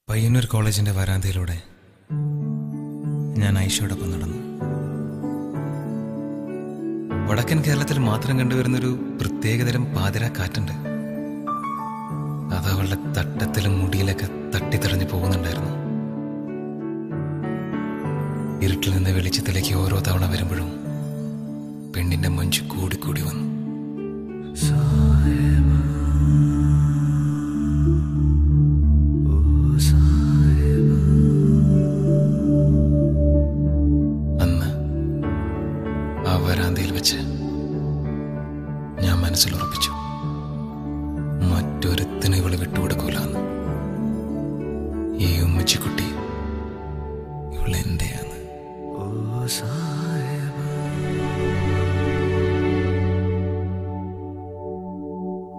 പയ്യന്നൂർ കോളേജിന്റെ വരാന്തയിലൂടെ ഞാൻ ഐഷയോടൊപ്പം നടന്നു. വടക്കൻ കേരളത്തിൽ മാത്രം കണ്ടുവരുന്നൊരു പ്രത്യേകതരം പാതിരാ കാറ്റുണ്ട്. അത് അവളുടെ തട്ടത്തിലും മുടിയിലൊക്കെ തട്ടിത്തെറിഞ്ഞു പോകുന്നുണ്ടായിരുന്നു. ഇരുട്ടിൽ നിന്ന് വെളിച്ചത്തിലേക്ക് ഓരോ തവണ വരുമ്പോഴും പെണ്ണിന്റെ മഞ്ചു കൂടിക്കൂടി വന്നു. അന്ന് ആ വരാന്തയിൽ വെച്ച് ഞാൻ മനസ്സിലുറപ്പിച്ചു, മറ്റൊരുത്തിനും ഇവള് വിട്ടുകൊടുക്കൂലെന്ന്. ഈ ഉമ്മച്ചിക്കുട്ടി ഇവളെന്റെയാണ്.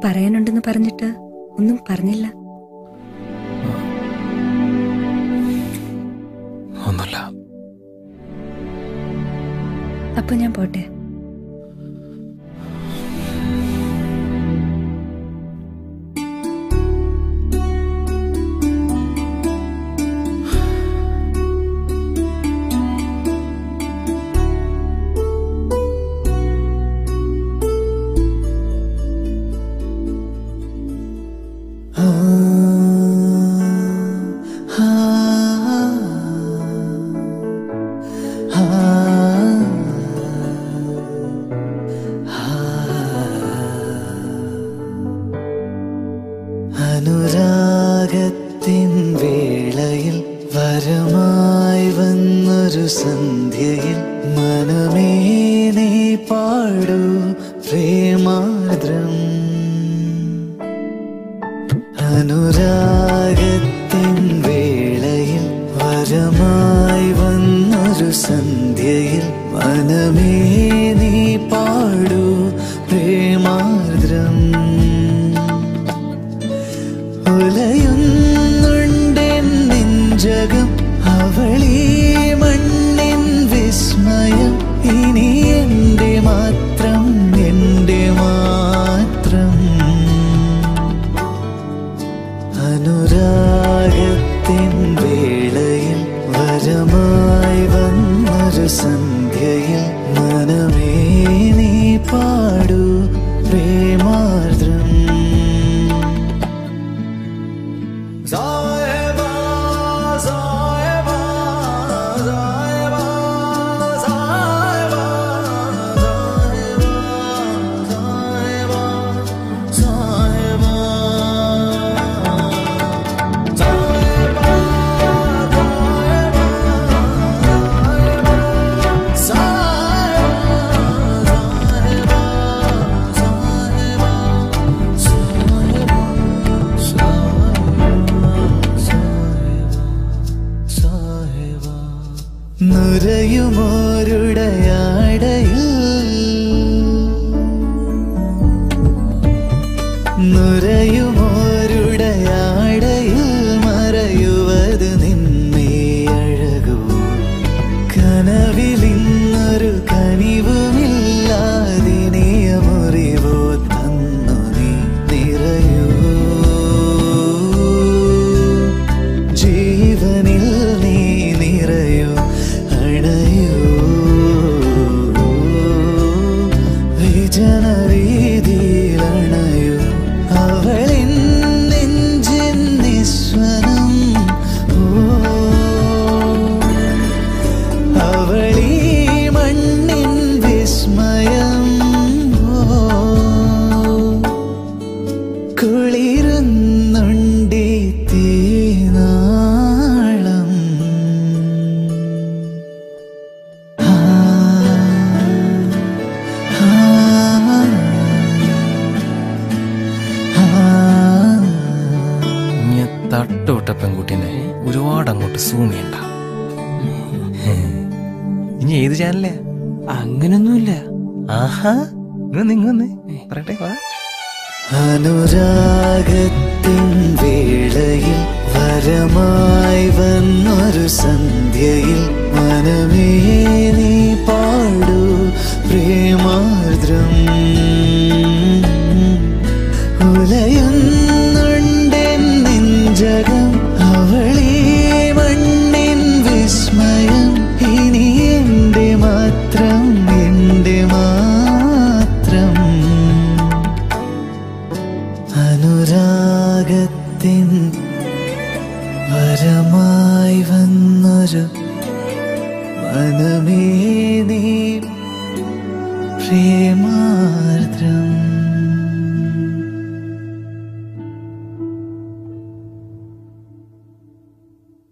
പറയാനുണ്ടെന്ന് പറഞ്ഞിട്ട് ഒന്നും പറഞ്ഞില്ല. ഒന്നല്ല. അപ്പൊ ഞാൻ പോട്ടെ. അനുരാഗത്തിൻ വേളയിൽ വരമായി വന്നൊരു സന്ധ്യയിൽ മനമേ നീ പാടൂ പ്രേമാർദ്രം. അനുരാഗത്തിൻ വേളയിൽ വരമായി വന്നൊരു സന്ധ്യയിൽ മനമേ നീ പാടൂ പ്രേമാർദ്രം. ഉലയുന്നുണ്ടെൻ നെഞ്ചകം അവളീ മണ്ണിൻ വിസ്മയം. ഇനി എൻ്റെ മാത്രം, എൻ്റെ മാത്രം. അനുരാഗത്തിൻ വേളയിൽ വരമായി വന്നൊരു സന്ധ്യയിൽ മനമേ നീ പാടൂ പ്രേമാർദ്രം. നുരയുമോരുടയാടയിൽ നുരയുമോരുടയാടയിൽ മറയുവത് നിന്നെ അഴകൂ. കനവിലിന്നൊരു കനിവുമില്ലാതിനിയ മുറിവോ തന്നു നീ നിറയൂ. ജീവനിൽ നീ നിറയൂ, വിജനവീതിയിലണയൂ. അവളിൻ നെഞ്ചിൻ നിസ്വനം. അവളീ മണ്ണിൻ വിസ്മയം. കുളിരുന്നുണ്ടി തീനാളം. തട്ടുവിട്ട പെൺകുട്ടീനെ ഒരുപാട് അങ്ങോട്ട് സൂം ചെയ്യണ്ട. ഇനി ഏത് ചാനലേ? അങ്ങനൊന്നുമില്ല. ആഹാ, നിങ്ങൊന്ന് പറയട്ടെ. അനുരാഗത്തിൻ വേളയിൽ വരമായി വന്നൊരു സന്ധ്യയിൽ മനമേ നീ പാടൂ പ്രേമാർദ്രം. ഉലയുന്നുണ്ടെൻ നെഞ്ചകം അവളി വരമായി വന്നൊരു മനമേ നീ പ്രേമാർദ്രം